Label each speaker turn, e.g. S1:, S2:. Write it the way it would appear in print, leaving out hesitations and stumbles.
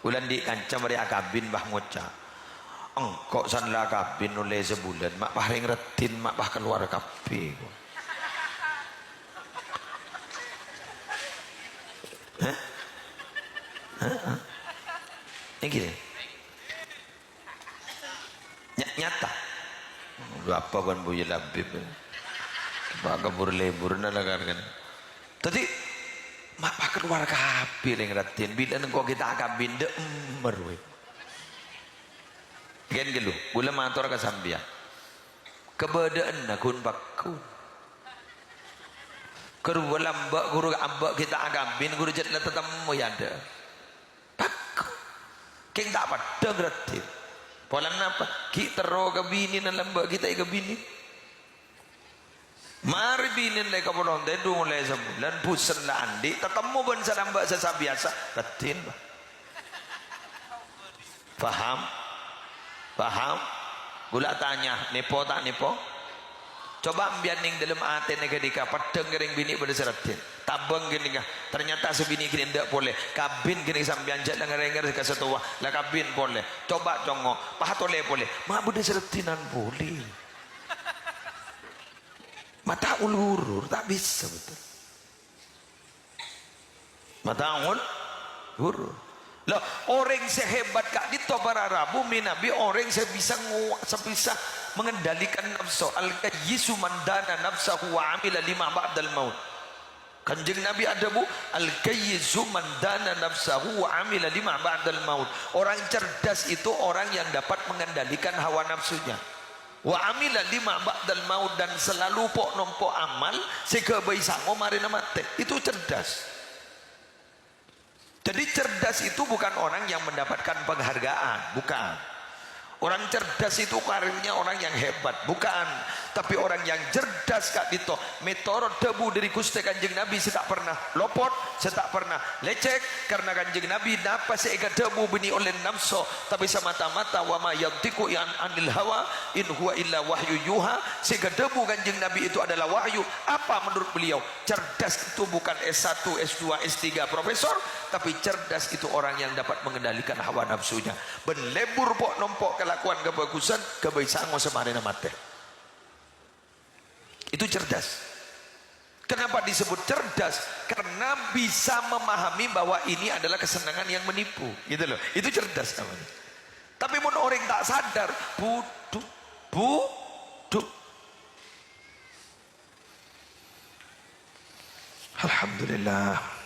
S1: ulan di kancam mari akabin bah ngoca engkok sanla akabin oleh sebulan mak paring retin mak bah keluar kape hah ini gini nyata lu apa kan buya labib pak kabur lebur nalakan kan tadi mak pak keluar kape yang retin bila engkau kita akabin de merwe gen gelu gula matur ka sambia kebedaan nakun bakun keru lambak guru ambak kita akabin guru jatlah tetamu ya ada bakun keng tak pada retin pola napa ki tero ke bini nan lambak kita ke bini mari bini le ka bolon de dung le sebulan pusen la andi tetemu ben salambak sesa biasa retin paham paham gula tanya nipo tak nipo coba ambian ning dalam ate negedika padeng gering bini pada seratin tabang gini kah ternyata sebini gini ndak boleh kabin gini sambian jat lengar-lengar ke setua lah kabin boleh coba congo pahatole boleh mak bude seratinan boleh mata ulur tak bisa betul mata ulur loh orang sehebat kak dito para rabu minabi orang sebisa mengendalikan nafsu al-qayyisu mandana nafsahu wa amila lima ba'dal maut kanjeng nabi ada bu al-qayyisu mandana nafsahu wa amila lima ba'dal maut orang cerdas itu orang yang dapat mengendalikan hawa nafsunya wa amila lima ba'dal maut dan selalu pok nompo amal sehingga bayi sango marina mate itu cerdas. Jadi cerdas itu bukan orang yang mendapatkan penghargaan, bukan. Orang cerdas itu karirnya orang yang hebat, bukan. Tapi orang yang cerdas kak dito meteor debu dari Gusti Kanjeng Nabi setak pernah lopot, setak pernah lecek karena Kanjeng Nabi napa seega debu beni oleh nafsu tapi semata-mata wa ma yantiqu anil hawa in huwa illa wahyu yuha seega debu Kanjeng Nabi itu adalah wahyu. Apa menurut beliau? Cerdas itu bukan S1, S2, S3 profesor, tapi cerdas itu orang yang dapat mengendalikan hawa nafsunya. Ben lebur pok nompok kelakuan kebagusan kebaisango semarina mate. Itu cerdas. Kenapa disebut cerdas? Karena bisa memahami bahwa ini adalah kesenangan yang menipu, gitu loh. Itu cerdas namanya. Tapi mun orang tak sadar, buduk. Alhamdulillah.